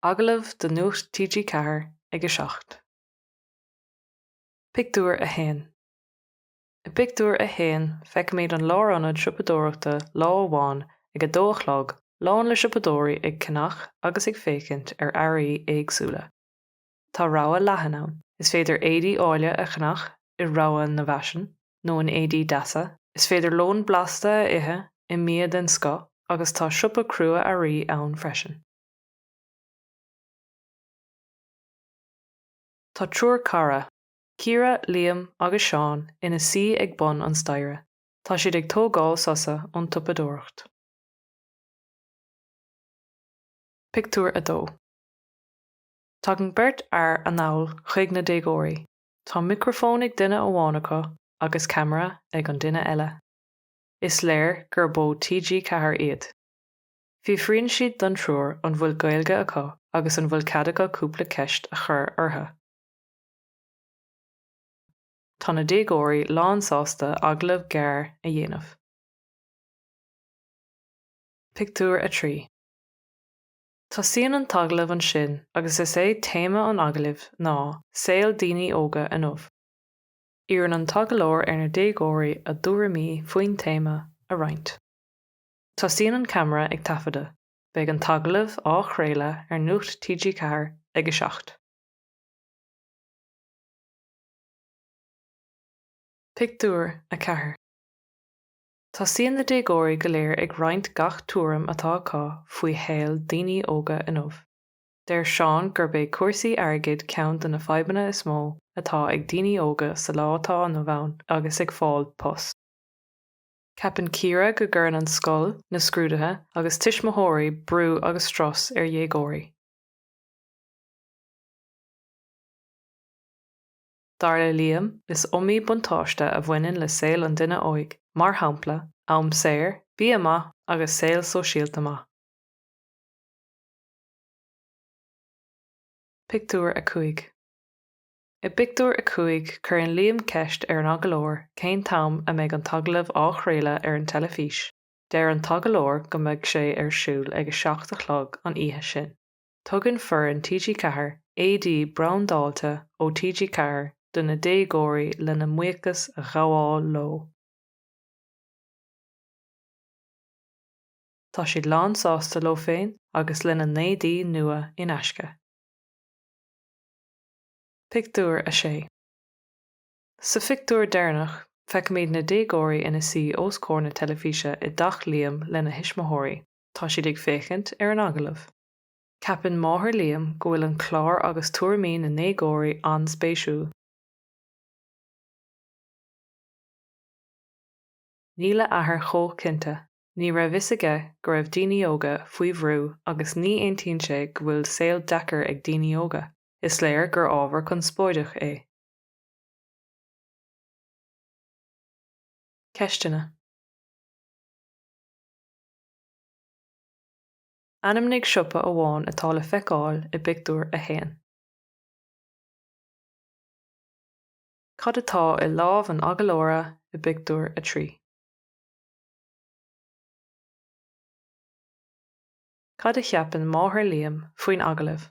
Agallamh de nuacht TG4 ag 7. Pictiúr a hain. I pictiúr a hain feicimid an láranad siúpadóireachta lá amháin ag a dóchlog lán le siúpadóirí ag cnach agus ag fécint ar airí éagsúla. Tá rogha leathan ann. Is féidir éadaí áile a chnach I rogha na bhaisean nó an éadaí deasa. Is féidir lón blasta a ithe I miad den sco agus tá siúpa crua airí ann freisin. Tá trúr cara. Ciara, Liam agus Seán ina suí ag bun an staire. Tá siad ag tógáil sosa ón tupadóireacht. Pictiúr a dó. Tá an beirt ar an nál chuig na déagóirí. Tá microfón ag duine amháin acu agus camera ag an duine eile. Is léir gur bó TG4 iad. Bhí fríonn siad don trúr an bhfuil gaeilge acu agus an bhfuil cadacha cúpla ceist a chur orthu. Tá na déagóirí lán sásta Agallamh gar a dhéanamh. Pictiúr a 3. Tá síon an taglamh an sin agus is é téama an Agallamh ná saol daoine óga inmh. Iarn an tagalóir ar na déagóirí a dúramí faoin téama a roinnt. Tá síon an camera ag tafada, beidh an taglamh á chréile ar nuacht TG4 ag 7. Pictiúr a 4. Tá síon na déagóirí go léir ag roinnt gach túram atá acu faoi héal daoine óga inmh. Deir Seán gur beidh cuasaí airgid ceann de na fadhbanna is mó atá ag daoine óga sa lá atá an bhain agus ag fáil pos. Ceapann Ciara go gcuireann an scoil na scrúdathe agus tuismitheoirí brú agus stros ar dhéagóirí. Darla Liam is iomaí buntáiste a bhaineann le saol an duine óig, mar shampla, am saor, bí amach agus saol sóisialta amach. Pictiúr a 5. I pictiúr a 5 chuireann Liam ceist ar an agalóir cén tam a mbeidh an taglamh á chréile ar an telefís. Deir an tagalóir go mbeidh sé ar siúl ag 7:00 an oíche sin. Tugann fir an TG4 AD braundáilte ó TG4 do na déagóirí le na muochas a ghabháil leo. Tá siad lán sásta leo féin agus le na néadaí nua in aisce. Pictiúr a 6. Sa pictiúr deireanach feicimid na déagóirí ina suí os cóir na telefíse I dach Liam le na hismitheoirí. Tá siad ag fécint ar an Agallamh. Ceapann máthair Liam go bhfuil an clár agus tuairimí na néagóirí an spéisiúil. Ní le athair chomh cinnte. Ní raibh is aige go raibh daoine óga faoi bhrú agus ní aontaíonn sé go bhfuil saol deacair ag daoine óga. Is léir gur ábhar chun spóideach é. Ceistena. Ainmnig siopa amháin atá le feiceáil I pictiúr a hain. Cad atá I lámh an agalóire I pictiúr a 3. Cad a cheapann máthair Liam faoin Agallamh.